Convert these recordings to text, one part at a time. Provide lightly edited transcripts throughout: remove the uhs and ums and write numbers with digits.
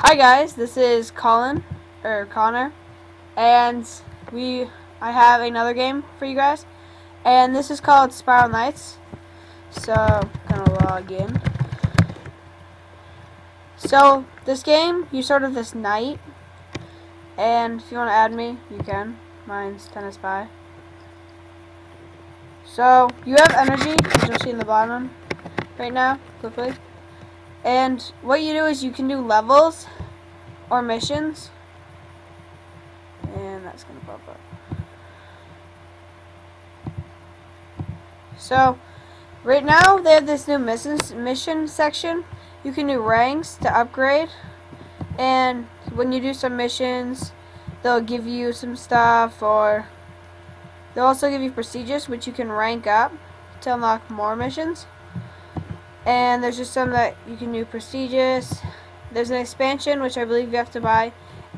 Hi guys, this is Connor, and I have another game for you guys, and this is called Spiral Knights. So, gonna log in. So, this game, you start with this knight, and if you want to add me, you can. Mine's Tennis Spy. So, you have energy, as you'll see in the bottom right now, quickly. And what you do is you can do levels or missions, and that's gonna pop up. So right now they have this new mission section. You can do ranks to upgrade, and when you do some missions they'll give you some stuff, or they'll also give you prestigious, which you can rank up to unlock more missions. And there's just some that you can do prestigious. There's an expansion, which I believe you have to buy,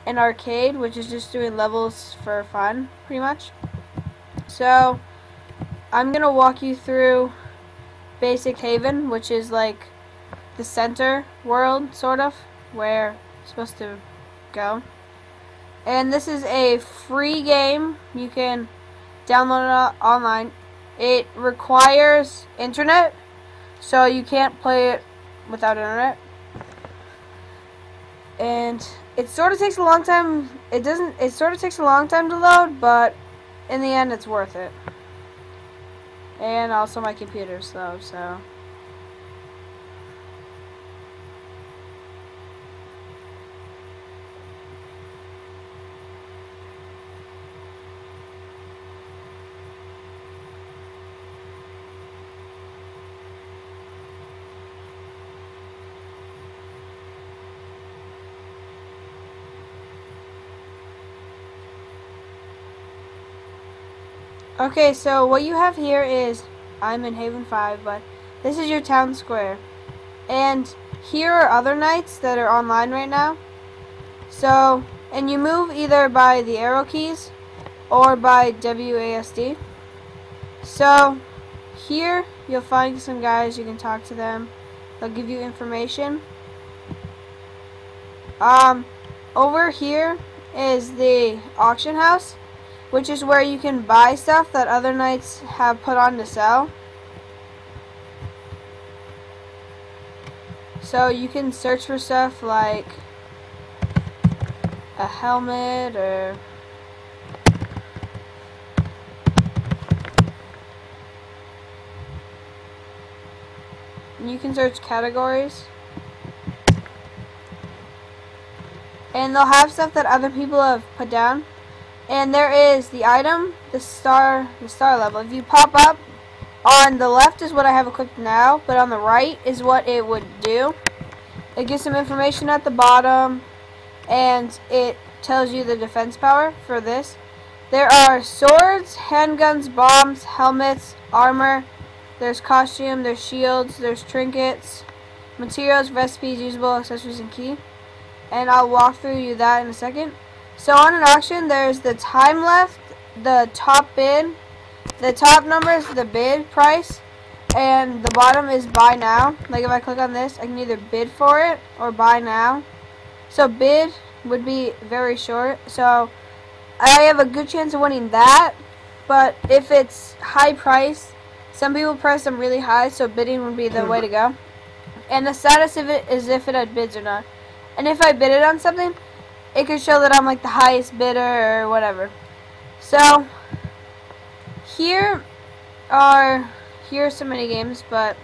an arcade, which is just doing levels for fun, pretty much. So I'm gonna walk you through Basic Haven, which is like the center world, sort of, where you're supposed to go. And this is a free game. You can download it online. It requires internet, so you can't play it without internet. And it sort of takes a long time. It sort of takes a long time to load, but in the end it's worth it. And also my computer's slow, so okay, so what you have here is, I'm in Haven 5, but this is your town square. And here are other knights that are online right now. So, and you move either by the arrow keys or by WASD. So, here you'll find some guys, you can talk to them. They'll give you information. Over here is the auction house, which is where you can buy stuff that other knights have put on to sell. So you can search for stuff like a helmet, or you can search categories. And they'll have stuff that other people have put down. And there is the item, the star level. If you pop up, on the left is what I have equipped now, but on the right is what it would do. It gives some information at the bottom, and it tells you the defense power for this. There are swords, handguns, bombs, helmets, armor. There's costume, there's shields, there's trinkets, materials, recipes, usable accessories, and key. And I'll walk through you that in a second. So on an auction, there's the time left, the top bid, the top number is the bid price, and the bottom is buy now. Like if I click on this, I can either bid for it or buy now. So bid would be very short, so I have a good chance of winning that. But if it's high price, some people price them really high, so bidding would be the way to go. And the status of it is if it had bids or not. And if I bid it on something, it could show that I'm like the highest bidder or whatever. So here are so many games, but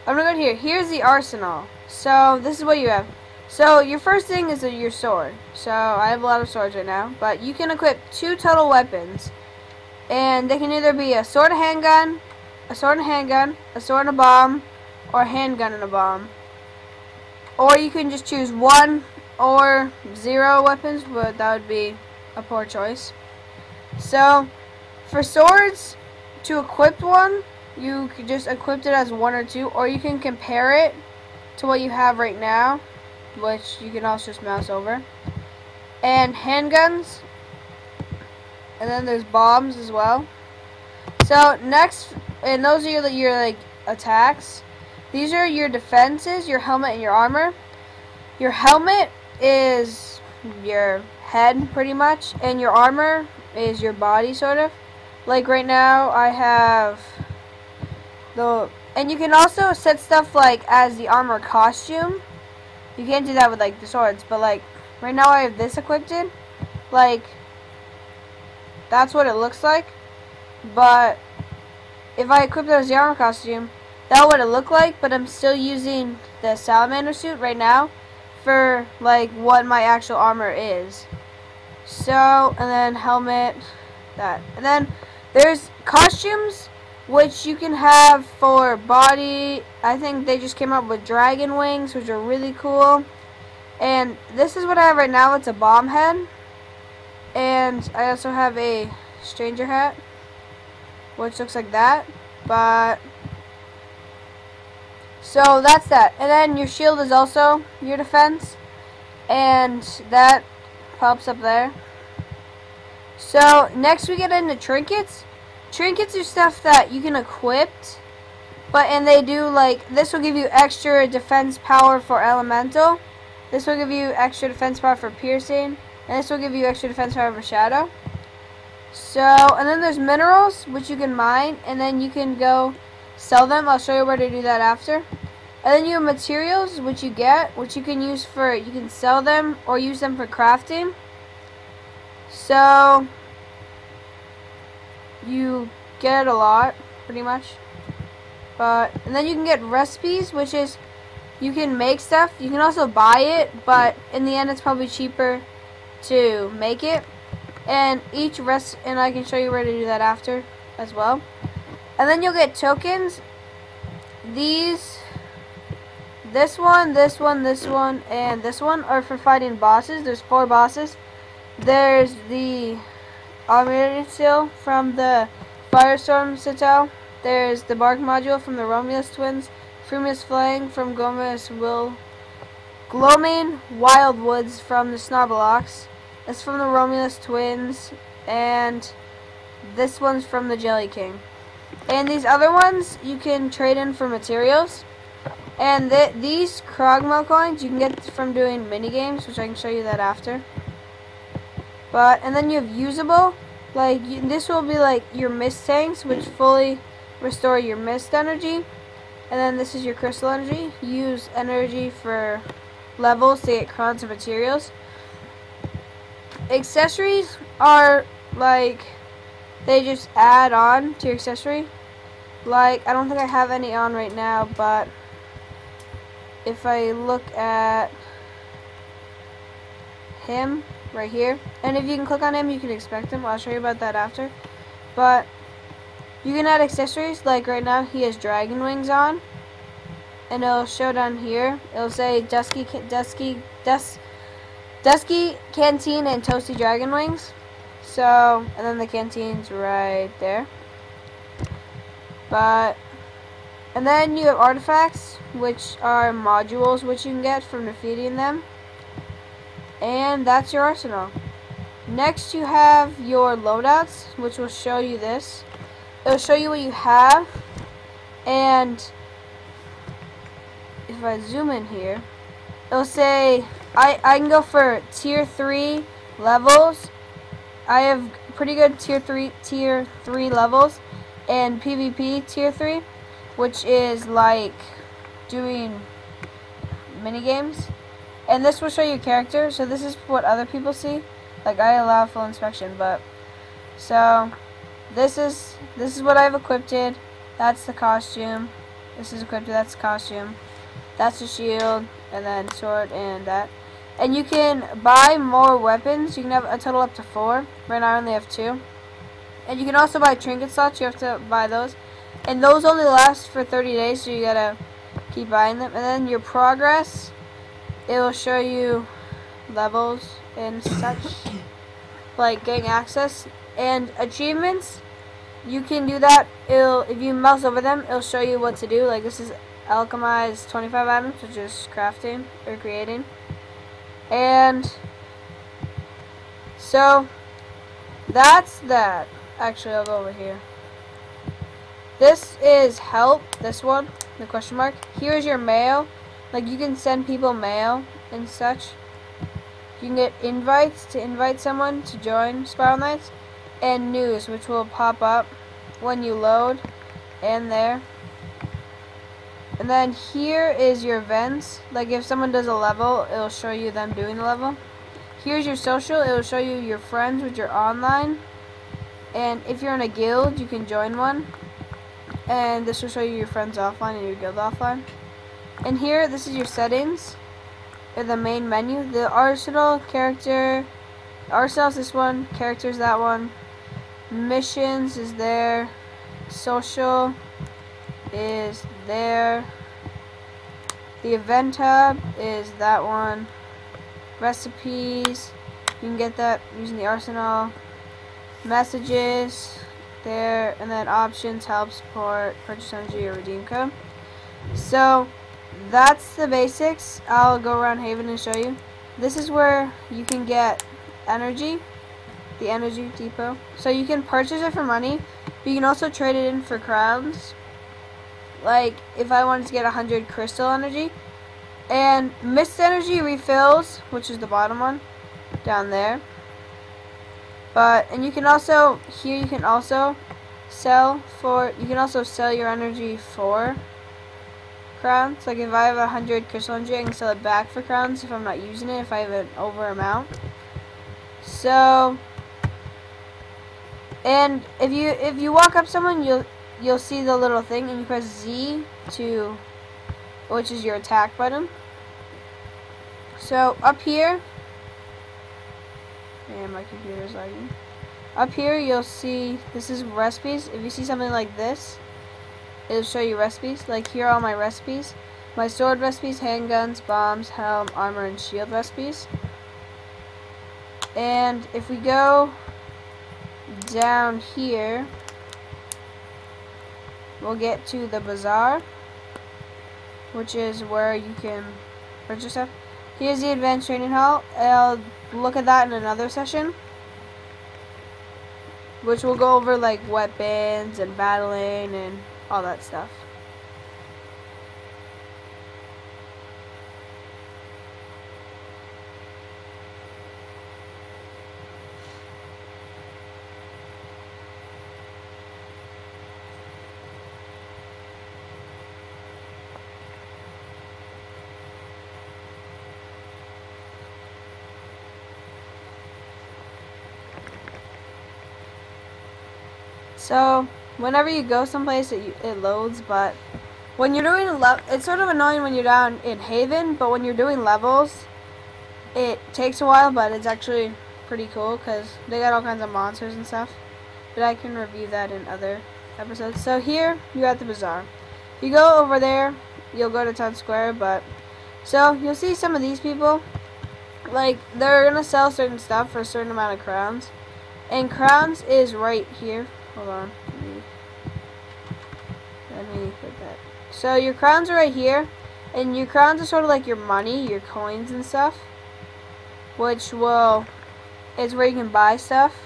I'm gonna go here. Here's the arsenal. So this is what you have. So your first thing is your sword. So I have a lot of swords right now, but you can equip 2 total weapons, and they can either be a sword and handgun, a sword and handgun, a sword and a bomb, or a handgun and a bomb. Or you can just choose 1 or 0 weapons, but that would be a poor choice. So for swords, to equip one, you could just equip it as 1 or 2, or you can compare it to what you have right now, which you can also just mouse over. And handguns, and then there's bombs as well. So next, and those are your like attacks. These are your defenses, your helmet and your armor. Your helmet is your head pretty much, and your armor is your body sort of. Like right now I have and you can also set stuff like as the armor costume. You can't do that with like the swords, but like right now I have this equipped in. Like that's what it looks like. But if I equip it as the armor costume, that's what it look like, but I'm still using the salamander suit right now for like what my actual armor is. So, and then helmet, that. And then there's costumes which you can have for body. I think they just came up with dragon wings, which are really cool. And this is what I have right now. It's a bomb head. And I also have a stranger hat, which looks like that. But so that's that. And then your shield is also your defense, and that pops up there. So next we get into trinkets. Trinkets are stuff that you can equip, and they do like, this will give you extra defense power for elemental. This will give you extra defense power for piercing, and this will give you extra defense power for shadow. So, and then there's minerals, which you can mine, and then you can go sell them. I'll show you where to do that after. And then you have materials, which you get, which you can use for, you can sell them or use them for crafting. So you get a lot, pretty much. And then you can get recipes, which is, you can make stuff. You can also buy it, but in the end it's probably cheaper to make it. And and I can show you where to do that after as well. And then you'll get tokens. This one, this one, this one, and this one are for fighting bosses. There's 4 bosses. There's the Armored Seal from the Firestorm Citadel. There's the Bark Module from the Romulus Twins. Frumious Flang from Gloaming Wildwoods from the Snorbalox. That's from the Romulus Twins. And this one's from the Jelly King. And these other ones you can trade in for materials. And these Krogmo coins you can get from doing mini games, which I can show you that after. And then you have usable, like this will be like your mist tanks, which fully restore your mist energy. And then this is your crystal energy. You use energy for levels to get crowns of materials. Accessories are like, they just add on to your accessory. Like, I don't think I have any on right now, but if I look at him right here, and if you can click on him, you can expect him. I'll show you about that after. But you can add accessories. Like right now, he has dragon wings on, and it'll show down here. It'll say Dusky Canteen and Toasty Dragon Wings. So, and then the canteen's right there. And then you have artifacts, which are modules which you can get from defeating them. And that's your arsenal. Next you have your loadouts, which will show you this. It'll show you what you have. And if I zoom in here, it'll say I can go for tier 3 levels. I have pretty good tier 3 levels, and PvP tier 3, which is like doing mini games. And this will show you character. So this is what other people see. Like, I allow full inspection, but so this is what I've equipped. That's the costume. This is equipped. That's the costume. That's the shield, and then sword, and that. And you can buy more weapons. You can have a total up to 4. Right now I only have 2. And you can also buy trinket slots. You have to buy those. And those only last for 30 days, so you gotta keep buying them. And then your progress, it will show you levels and such, like getting access. And achievements, you can do that. If you mouse over them, it'll show you what to do. Like this is alchemize 25 items, which is crafting or creating. And so that's that. Actually, I'll go over here. This is help, this one, the question mark. Here's your mail. Like, you can send people mail, and such. You can get invites to invite someone to join Spiral Knights, and news, which will pop up when you load, and there. And then here is your events. Like if someone does a level, it'll show you them doing the level. Here's your social. It'll show you your friends which are online. And if you're in a guild, you can join one. And this will show you your friends offline and your guild offline. And here, this is your settings. Or the main menu. The arsenal, character. Arsenal is this one. Characters that one. Missions is there. Social is there. The event hub is that one. Recipes, you can get that using the arsenal. Messages there, and then options, help, support, purchase energy, or redeem code. So that's the basics. I'll go around Haven and show you. This is where you can get energy, the energy depot. So you can purchase it for money, but you can also trade it in for crowns. Like if I wanted to get 100 crystal energy. And mist energy refills, which is the bottom one down there. And you can also, here you can also sell your energy for crowns. Like if I have 100 crystal energy, I can sell it back for crowns if I'm not using it, if I have an over amount. So, and if you walk up someone, you'll see the little thing, and you press Z to, which is your attack button. So up here, and my computer's lagging. Up here you'll see, this is recipes. If you see something like this, it'll show you recipes. Like here are all my recipes. My sword recipes, handguns, bombs, helm, armor, and shield recipes. And if we go down here, we'll get to the bazaar, which is where you can purchase stuff. Here's the advanced training hall. I'll look at that in another session, which will go over like weapons and battling and all that stuff. So whenever you go someplace, it loads, but when you're doing it's sort of annoying when you're down in Haven, but when you're doing levels, it takes a while, but it's actually pretty cool because they got all kinds of monsters and stuff. But I can review that in other episodes. So here you're at the bazaar. If you go over there, you'll go to Town Square, so you'll see some of these people, like they're gonna sell certain stuff for a certain amount of crowns, and crowns is right here. Hold on. Let me put that. So your crowns are right here, and your crowns are sort of like your money, your coins and stuff, which is where you can buy stuff.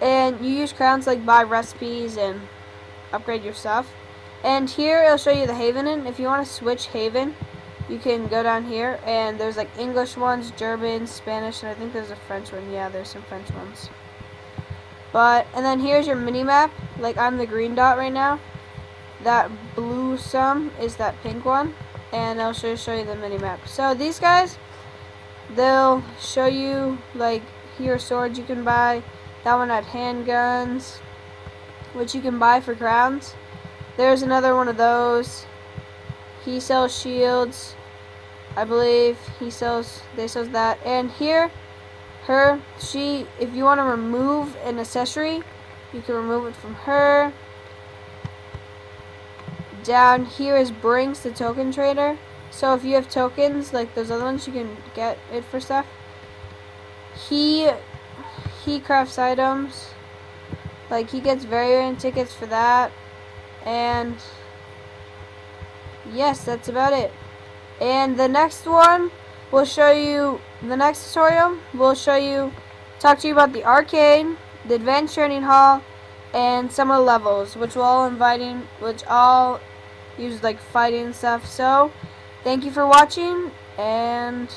And you use crowns like buy recipes and upgrade your stuff. And here it'll show you the Haven in. If you want to switch Haven, you can go down here, and there's like English ones, German, Spanish, and I think there's a French one. Yeah, there's some French ones. And then here's your mini map. Like I'm the green dot right now. That blue sum is that pink one, and I'll show you the mini map. So these guys, they'll show you like here swords you can buy. That one had handguns, which you can buy for crowns. There's another one of those. He sells shields, I believe. They sells that. And here, if you want to remove an accessory, you can remove it from her. Down here is Brinks, the token trader. So if you have tokens like those other ones, you can get it for stuff. He crafts items. Like he gets variant tickets for that. And yes, that's about it. And the next one will show you, the next tutorial will talk to you about the arcade, the advanced training hall, and some of the levels, which all use like fighting and stuff. So thank you for watching, and